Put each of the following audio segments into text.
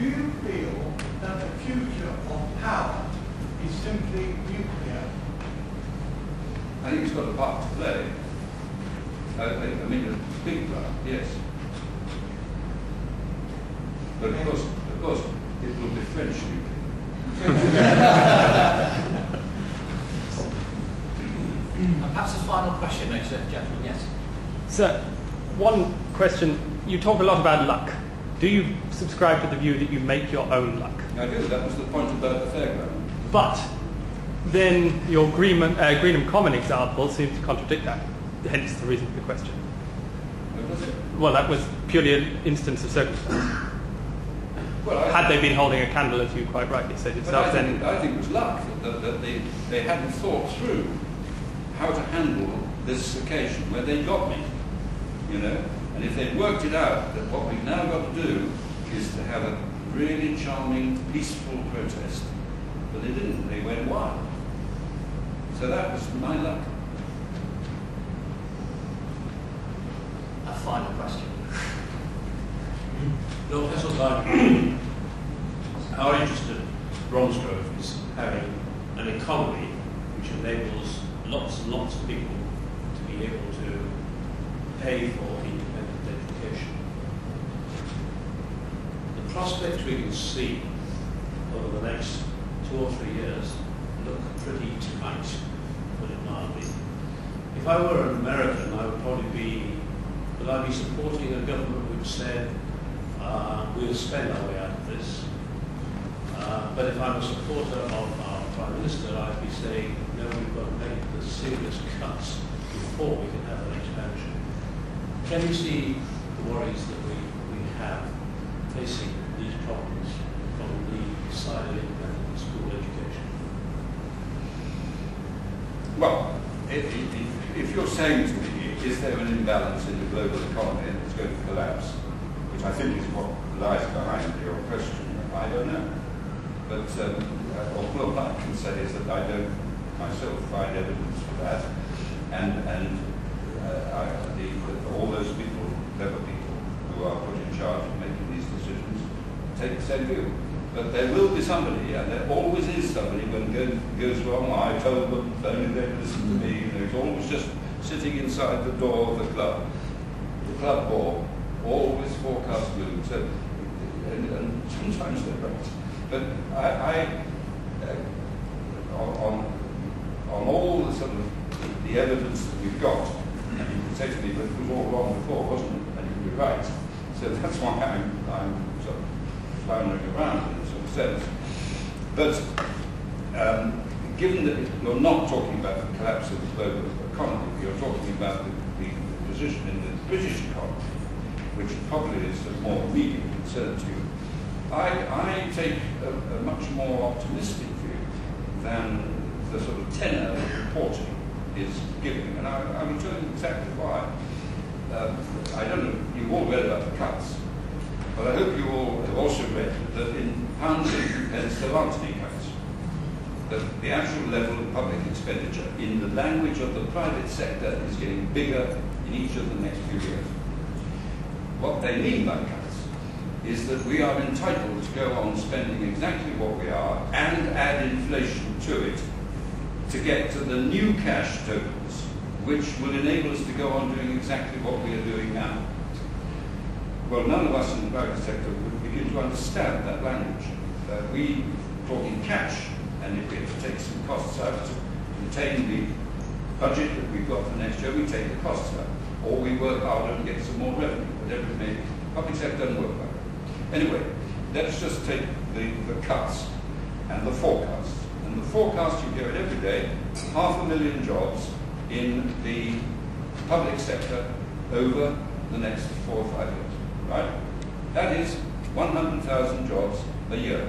you feel that the future of power is simply nuclear? I think it's got a part to play. I mean, a big part, yes. But of course, it will be French nuclear. And perhaps a final question, next gentleman, yes. Sir, one question. You talk a lot about luck. Do you subscribe to the view that you make your own luck? I do. That was the point about the fairground. But then your Greenham Common example seems to contradict that. Hence the reason for the question. What was it? Well, that was purely an instance of circumstance. Well, had they been holding a candle, as you quite rightly said yourself, then I think it was luck that they hadn't thought through how to handle this occasion where they got me, you know. And if they'd worked it out, that what we've now got to do is to have a really charming, peaceful protest. But they didn't. They went wild. So that was my luck. A final question. Lord Heseltine, our interest at Bromsgrove is having an economy which enables lots and lots of people to be able to pay for independent education. The prospects we can see over the next 2 or 3 years look pretty tight, to put it mildly. If I were an American, I would probably be, would I be supporting a government which said, we'll spend our way out of this. But if I'm a supporter of our Prime Minister, I'd be saying, no, we've got to make the serious cuts before we can have an expansion. Can you see the worries that we have facing these problems from the side of independent school education? Well, if you're saying to me, is there an imbalance in the global economy and it's going to collapse, which I think is what lies behind your question, I don't know. But all I can say is that I don't myself find evidence for that, and all those people, clever people who are put in charge of making these decisions, take the same view. But there will be somebody, and there always is somebody when it goes wrong. I told them, if only they'd listen to me. You know, it's always just sitting inside the door of the club board, always forecast gloom. So, and sometimes they're right. But on all the sort of the evidence that we've got, and you can say to me, but it was all wrong before, wasn't it? And you can be right. So that's why I'm sort of floundering around in a sort of sense. But given that you're not talking about the collapse of the global economy, you're talking about the position in the British economy, which probably is of more immediate concern to you, I take a much more optimistic view than the sort of tenor of reporting is giving, and I will tell you exactly why. I don't know, you've all read about the cuts, but I hope you all have also read that in pounds and pence there aren't any cuts. That the actual level of public expenditure in the language of the private sector is getting bigger in each of the next few years. What they mean by cuts is that we are entitled to go on spending exactly what we are and add inflation to it to get to the new cash totals, which will enable us to go on doing exactly what we are doing now. Well, none of us in the private sector would begin to understand that language. We talk in cash, and if we have to take some costs out to contain the budget that we've got for next year, we take the costs out. Or we work harder and get some more revenue, whatever it may be. Public sector doesn't work like that. Anyway, let's just take the cuts and the forecasts. And the forecast, you hear it every day, 500,000 jobs in the public sector over the next 4 or 5 years, right? That is 100,000 jobs a year,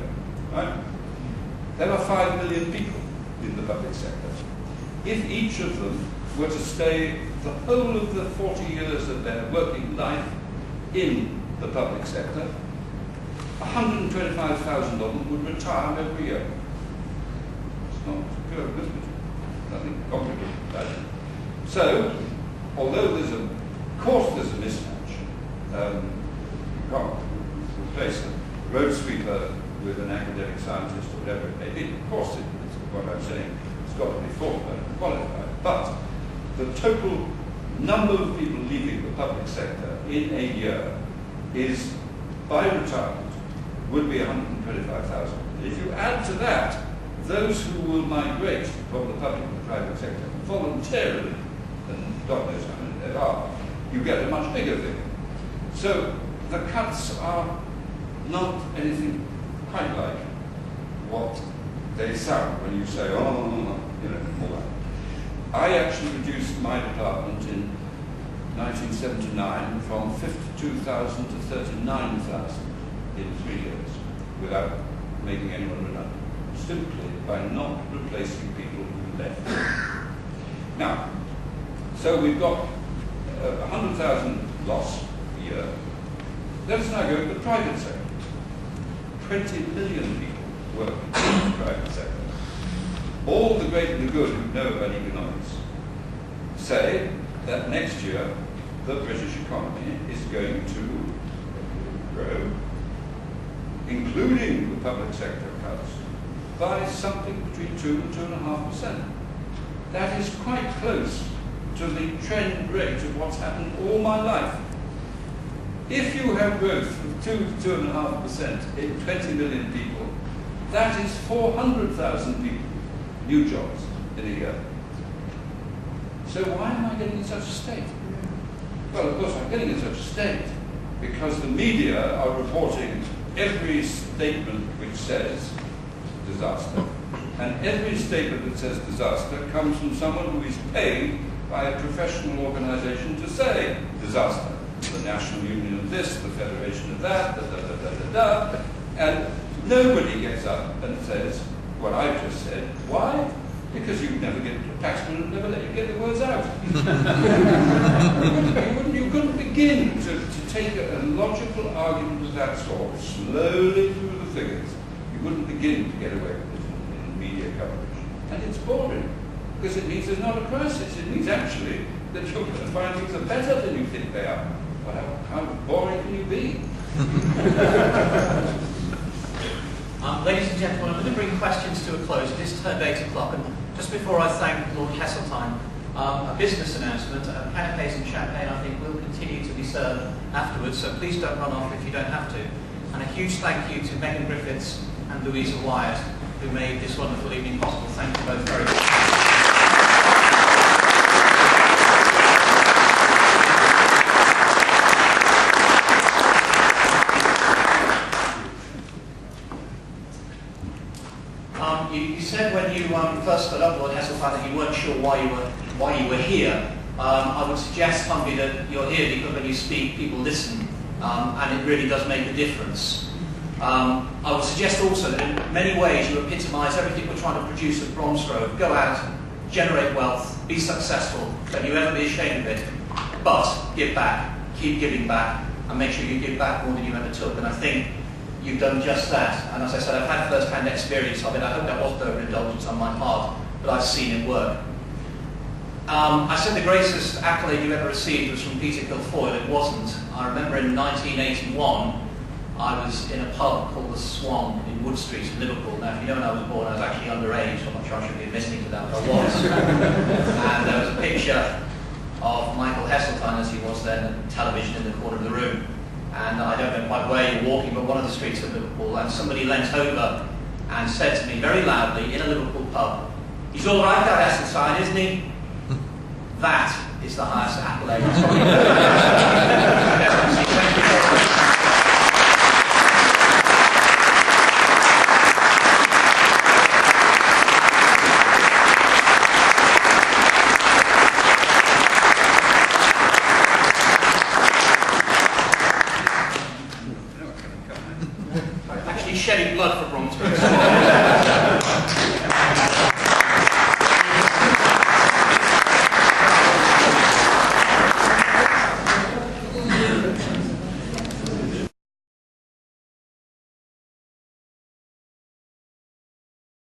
right? There are 5 million people in the public sector. If each of them were to stay the whole of the 40 years of their working life in the public sector, 125,000 of them would retire every year. It's not pure arithmetic, nothing complicated about it. So, although there's of course there's a mismatch, you can't replace a road sweeper scientist or whatever it may be. Of course, it's what I'm saying, it's got to be thought about and qualified. But the total number of people leaving the public sector in a year is, by retirement, would be 125,000. If you add to that those who will migrate from the public to the private sector voluntarily, and God knows how many there are, you get a much bigger figure. So the cuts are not anything quite like what they sound when you say, oh, all that. I actually reduced my department in 1979 from 52,000 to 39,000 in 3 years without making anyone redundant, simply by not replacing people who left. Now, so we've got 100,000 loss a year. Let's now go to the private sector. 20 million people work in the private sector. All the great and the good who know about economics say that next year the British economy is going to grow, including the public sector cuts, by something between 2 and 2.5%. That is quite close to the trend rate of what's happened all my life. If you have growth of 2 to 2.5% in 20 million people, that is 400,000 people, new jobs in a year. So why am I getting in such a state? Well, of course, I'm getting in such a state because the media are reporting every statement which says disaster. And every statement that says disaster comes from someone who is paid by a professional organization to say disaster. The National Union of this, the Federation of that, da. And nobody gets up and says what I've just said. Why? Because you never get a taxman and never let you get the words out. you couldn't begin to take a logical argument of that sort slowly through the figures. You wouldn't begin to get away with it in media coverage. And it's boring, because it means there's not a crisis. It means actually that you're going to find things are better than you think they are. Well, how boring can you be? Ladies and gentlemen, I'm going to bring questions to a close. It is turned 8 o'clock, and just before I thank Lord Heseltine, a business announcement. Canapes and champagne, I think, will continue to be served afterwards, so please don't run off if you don't have to. And a huge thank you to Megan Griffiths and Louisa Wyatt, who made this wonderful evening possible. Thank you both very much. You said when you first stood up, Lord Heseltine, that you weren't sure why you were here. I would suggest humbly that you're here because when you speak, people listen, and it really does make a difference. I would suggest also that in many ways you epitomise everything we're trying to produce at Bromsgrove. Go out, generate wealth, be successful, don't you ever be ashamed of it, but give back, keep giving back, and make sure you give back more than you ever took. And I think you've done just that. And as I said, I've had first-hand experience of it. I hope that wasn't overindulgence on my part, but I've seen it work. I said the greatest accolade you ever received was from Peter Guilfoyle. It wasn't. I remember in 1981, I was in a pub called the Swan in Wood Street in Liverpool. Now, if you know when I was born, I was actually underage, so I'm not sure I should be admitting to that, but I was. And there was a picture of Michael Heseltine, as he was then, on television in the corner of the room. And I don't know quite where you're walking, but one of the streets of Liverpool, and somebody leant over and said to me very loudly in a Liverpool pub, "He's all right, that Heseltine, isn't he?" That is the highest accolade.